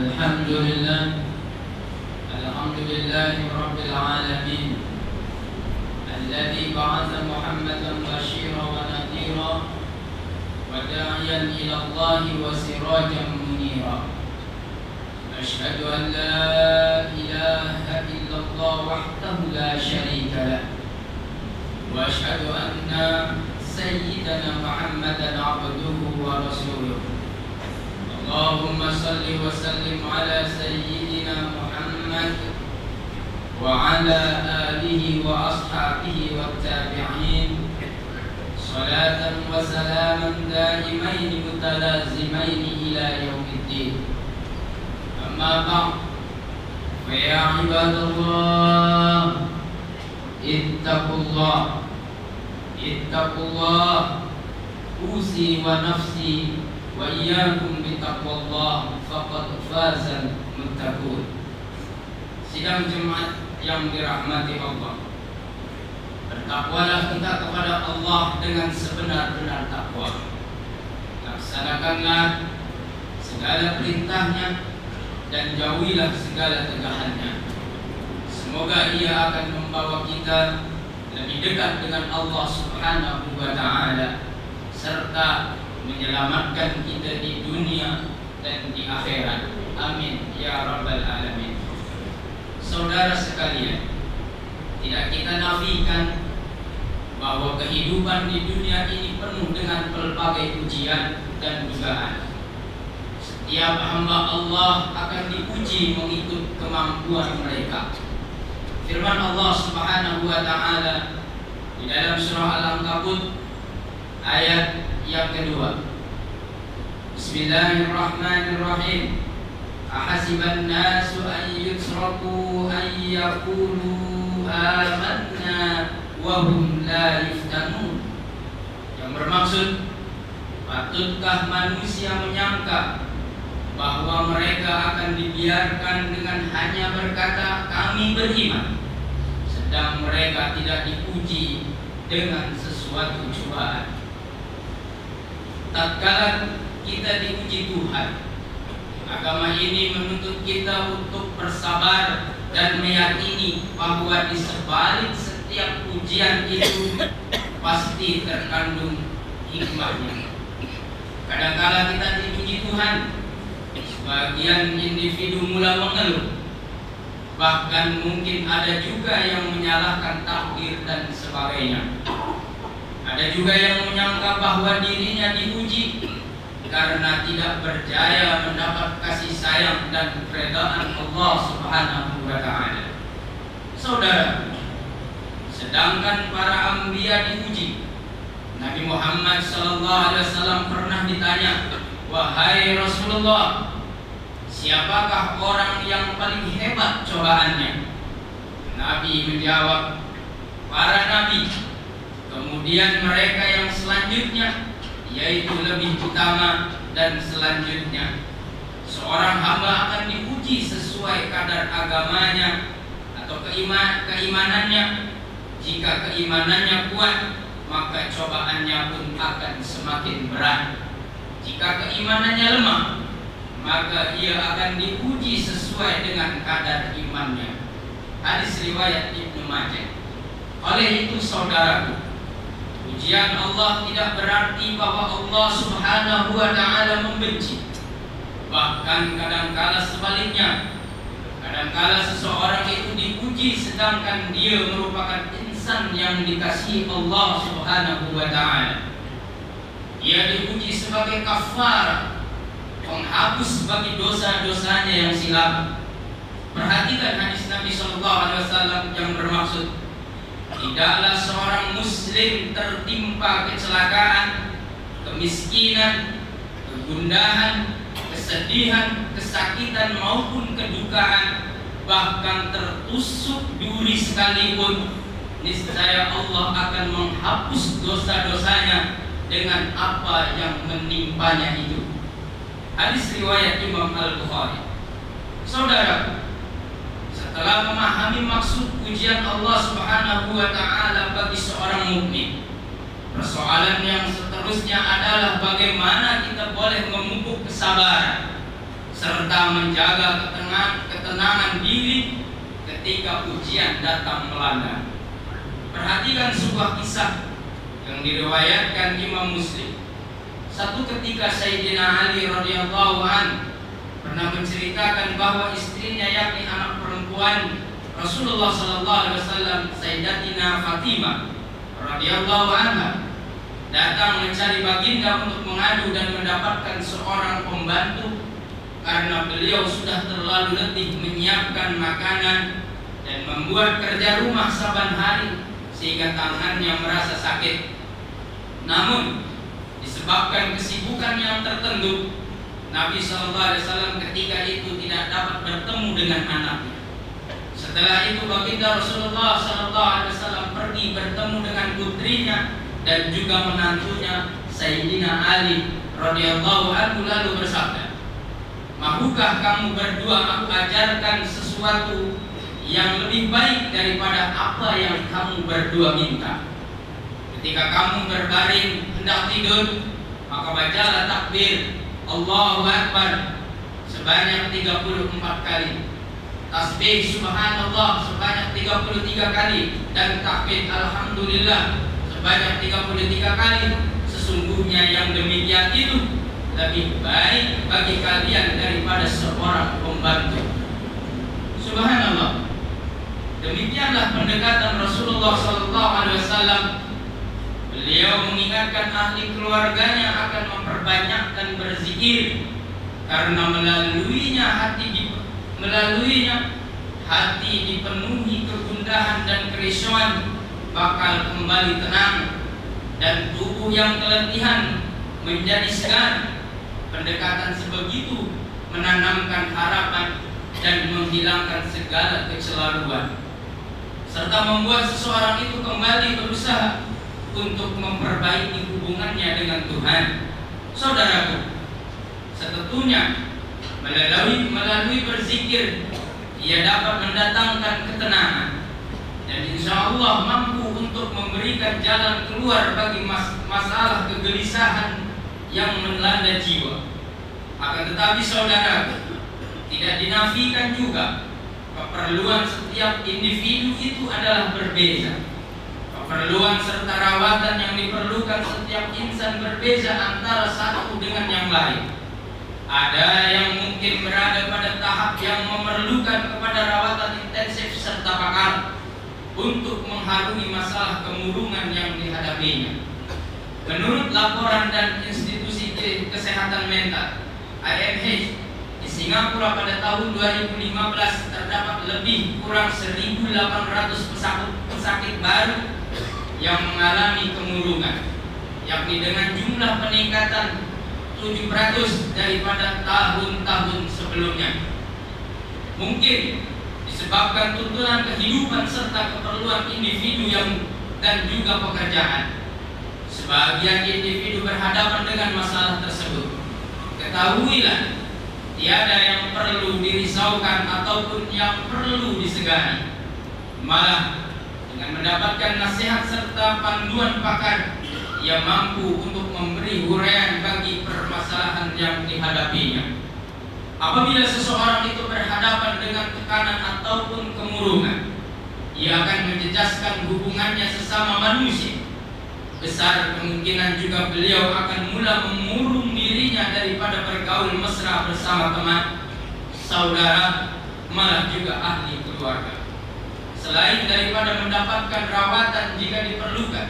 Alhamdulillah Rabbil Alamin Alladhi ba'atha Muhammadan bashira wa nadhira wa da'iyan ila Allahi wa sirajan munira. Ashhadu an la ilaha illallah wahdahu la sharika lah wa ashhadu anna sayyidana Muhammadan abduhu wa rasuluh. Allahumma salli wa sallim ala sayyidina Muhammad wa ala alihi wa ashabihi wa tabi'in salatan wa salaman daimain mutalazimain ila yaumiddin. Amma ba'd, fa ya ibadallah ittaqullah usi wa nafsi wa iyyakum bittaqwallah faqad fazal muttaqun. Sidang jemaat yang dirahmati Allah, bertakwalah kita kepada Allah dengan sebenar-benar takwa. Laksanakanlah segala perintahnya dan jauhilah segala tegahannya. Semoga ia akan membawa kita lebih dekat dengan Allah Subhanahu wa ta'ala serta menyelamatkan kita di dunia dan di akhirat. Amin ya rabbal alamin. Saudara sekalian, tidak kita nafikan bahwa kehidupan di dunia ini penuh dengan pelbagai ujian dan dugaan. Setiap hamba Allah akan diuji mengikut kemampuan mereka. Firman Allah Subhanahu wa ta'ala di dalam surah Al-Ankabut ayat yang kedua. Bismillahirrahmanirrahim. Ahasiban nasu an yutraku an yaqulu amanna wa hum la yuftanun. Yang bermaksud, patutkah manusia menyangka bahwa mereka akan dibiarkan dengan hanya berkata kami beriman, sedang mereka tidak diuji dengan sesuatu cobaan. Tatkala kita diuji Tuhan, agama ini menuntut kita untuk bersabar dan meyakini bahwa di sebalik setiap ujian itu pasti terkandung hikmahnya. Kadangkala kita diuji Tuhan, sebagian individu mula mengeluh, bahkan mungkin ada juga yang menyalahkan takdir dan sebagainya. Ada juga yang menyangka bahwa dirinya diuji karena tidak berjaya mendapat kasih sayang dan keredaan Allah Subhanahu wa ta'ala. Saudara, sedangkan para anbiya diuji, Nabi Muhammad SAW pernah ditanya, "Wahai Rasulullah, siapakah orang yang paling hebat cobaannya?" Nabi menjawab, "Para nabi, kemudian mereka yang selanjutnya, yaitu lebih utama, dan selanjutnya. Seorang hamba akan diuji sesuai kadar agamanya atau keimanannya. Jika keimanannya kuat, maka cobaannya pun akan semakin berat. Jika keimanannya lemah, maka ia akan diuji sesuai dengan kadar imannya." Hadis riwayat Ibnu Majah. Oleh itu saudaraku, ujian Allah tidak berarti bahwa Allah Subhanahu wa ta'ala membenci. Bahkan kadangkala sebaliknya, kadangkala seseorang itu diuji sedangkan dia merupakan insan yang dikasihi Allah Subhanahu wa ta'ala. Ia diuji sebagai kafarah, penghapus bagi dosa-dosanya yang silam. Perhatikan hadis Nabi SAW yang bermaksud, tidaklah seorang muslim tertimpa kecelakaan, kemiskinan, kegundahan, kesedihan, kesakitan maupun kedukaan, bahkan tertusuk duri sekalipun, niscaya Allah akan menghapus dosa-dosanya dengan apa yang menimpanya itu. Hadis riwayat Imam Al-Bukhari. Saudara, setelah memahami maksud ujian Allah Subhanahu wa ta'ala bagi seorang mukmin, persoalan yang seterusnya adalah bagaimana kita boleh memupuk kesabaran serta menjaga ketenangan diri ketika ujian datang melanda. Perhatikan sebuah kisah yang diriwayatkan Imam Muslim. Satu ketika Sayyidina Ali radhiyallahu an pernah menceritakan bahwa istrinya, yakni anak perempuan Rasulullah sallallahu alaihi wasallam, Sayyidatina Fatimah radhiyallahu anha, datang mencari baginda untuk mengadu dan mendapatkan seorang pembantu karena beliau sudah terlalu letih menyiapkan makanan dan membuat kerja rumah saban hari sehingga tangannya merasa sakit. Namun disebabkan kesibukan yang tertentu, Nabi SAW ketika itu tidak dapat bertemu dengan anaknya. Setelah itu baginda Rasulullah SAW pergi bertemu dengan putrinya dan juga menantunya Sayyidina Ali radhiyallahu anhu, lalu bersabda, "Mahukah kamu berdua aku ajarkan sesuatu yang lebih baik daripada apa yang kamu berdua minta? Ketika kamu berbaring hendak tidur, maka bacalah takbir Allahu Akbar sebanyak 34 kali, tasbih subhanallah sebanyak 33 kali, dan takbir alhamdulillah sebanyak 33 kali. Sesungguhnya yang demikian itu lebih baik bagi kalian daripada seorang pembantu." Subhanallah. Demikianlah pendekatan Rasulullah SAW. Beliau mengingatkan ahli keluarganya akan memperbanyak dan berzikir, karena melaluinya hati dipenuhi kegundahan dan kerisauan bakal kembali tenang, dan tubuh yang keletihan menjadi segar. Pendekatan sebegitu menanamkan harapan dan menghilangkan segala kecelaruan, serta membuat seseorang itu kembali berusaha untuk memperbaiki hubungannya dengan Tuhan. Saudaraku, setentunya melalui berzikir ia dapat mendatangkan ketenangan, dan insya Allah mampu untuk memberikan jalan keluar bagi masalah kegelisahan yang melanda jiwa. Akan tetapi saudaraku, tidak dinafikan juga keperluan setiap individu itu adalah berbeza. Keperluan serta rawatan yang diperlukan setiap insan berbeza antara satu dengan yang lain. Ada yang mungkin berada pada tahap yang memerlukan kepada rawatan intensif serta pakar untuk mengharungi masalah kemurungan yang dihadapinya. Menurut laporan dan institusi kesehatan mental IMH di Singapura pada tahun 2015 terdapat lebih kurang 1.800 pesakit baru yang mengalami kemurungan, yakni dengan jumlah peningkatan 7% daripada tahun-tahun sebelumnya. Mungkin disebabkan tuntunan kehidupan serta keperluan individu dan juga pekerjaan. Sebagian individu berhadapan dengan masalah tersebut. Ketahuilah, tiada yang perlu dirisaukan ataupun yang perlu disegani. Malah dengan mendapatkan nasihat serta panduan pakar, ia mampu untuk memberi huraian bagi permasalahan yang dihadapinya. Apabila seseorang itu berhadapan dengan tekanan ataupun kemurungan, ia akan menjejaskan hubungannya sesama manusia. Besar kemungkinan juga beliau akan mula mengurung dirinya daripada bergaul mesra bersama teman, saudara, malah juga ahli keluarga. Selain daripada mendapatkan rawatan jika diperlukan,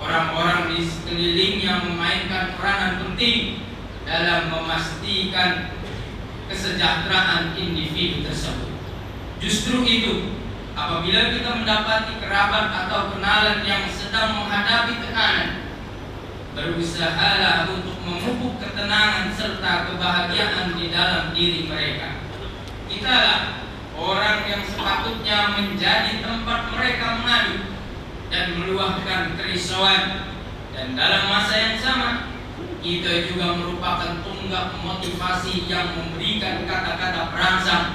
orang-orang di sekelilingnya memainkan peranan penting dalam memastikan kesejahteraan individu tersebut. Justru itu, apabila kita mendapati kerabat atau kenalan yang sedang menghadapi tekanan, berusahalah untuk memupuk ketenangan serta kebahagiaan di dalam diri mereka. Kitalah orang yang sepatutnya menjadi tempat mereka mengadu dan meluahkan kerisauan, dan dalam masa yang sama kita juga merupakan tunggak motivasi yang memberikan kata-kata perangsang,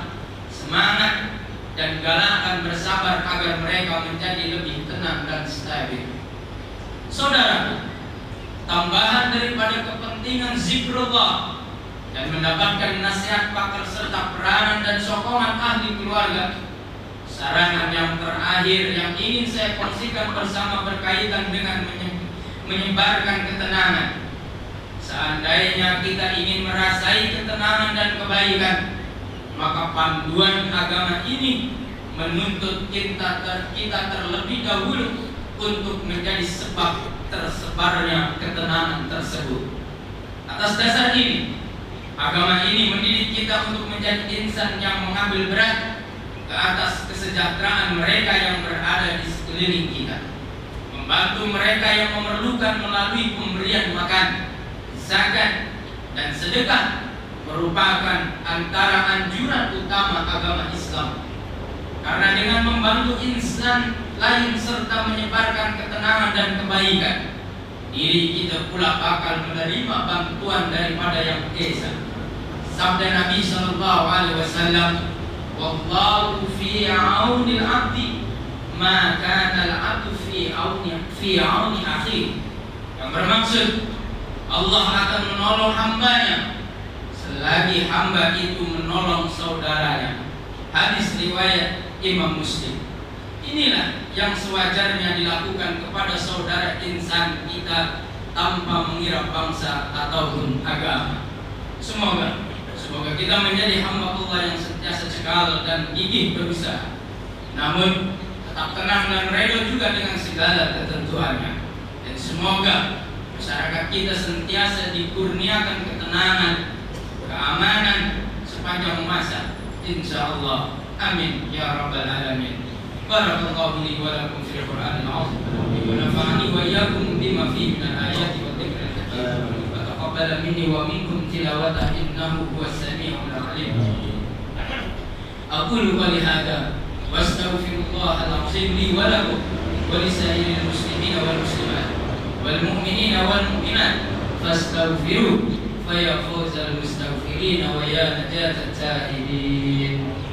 semangat, dan galakan bersabar agar mereka menjadi lebih tenang dan stabil. Saudara, tambahan daripada kepentingan zikrullah dan mendapatkan nasihat pakar serta peranan dan sokongan ahli keluarga. Saran yang terakhir yang ingin saya kongsikan bersama berkaitan dengan menyebarkan ketenangan. Seandainya kita ingin merasai ketenangan dan kebaikan, maka panduan agama ini menuntut kita terlebih dahulu untuk menjadi sebab tersebarnya ketenangan tersebut. Atas dasar ini, agama ini mendidik kita untuk menjadi insan yang mengambil berat ke atas kesejahteraan mereka yang berada di sekeliling kita, membantu mereka yang memerlukan melalui pemberian makan, zakat, dan sedekah merupakan antara anjuran utama agama Islam. Karena dengan membantu insan lain serta menyebarkan ketenangan dan kebaikan, diri kita pula bakal menerima bantuan daripada Yang Esa. Sabda Nabi sallallahu alaihi wasallam, "Wallahu fi aunil 'abdi ma kana al-'abdu fi auni akhi." Yang bermaksud Allah akan menolong hambanya selagi hamba itu menolong saudaranya. Hadis riwayat Imam Muslim. Inilah yang sewajarnya dilakukan kepada saudara insan kita tanpa mengira bangsa ataupun agama. Semoga kita menjadi hamba Allah yang sentiasa cekal dan gigih berusaha, namun tetap tenang dan reda juga dengan segala ketentuannya. Dan semoga masyarakat kita sentiasa dikurniakan ketenangan, keamanan sepanjang masa, insyaallah. Amin ya rabbal alamin. Barakallahu li wa lakum fil Qur'anil 'azim wa nafa'ani wa iyyakum bima fihi min al-ayati wa dhikril hakim. Wa taqabbala minni wa minkum tilawatahu innahu huwas sami'ul 'alim. Aqulu qali hadha wa astaghfirullahal 'azim li wa lakum wa lisa'iril muslimina wal muslimat wal mu'minina wal mu'minat fastaghfiruhu fa ya fawzal mustaghfirin wa ya najatat ta'ibin.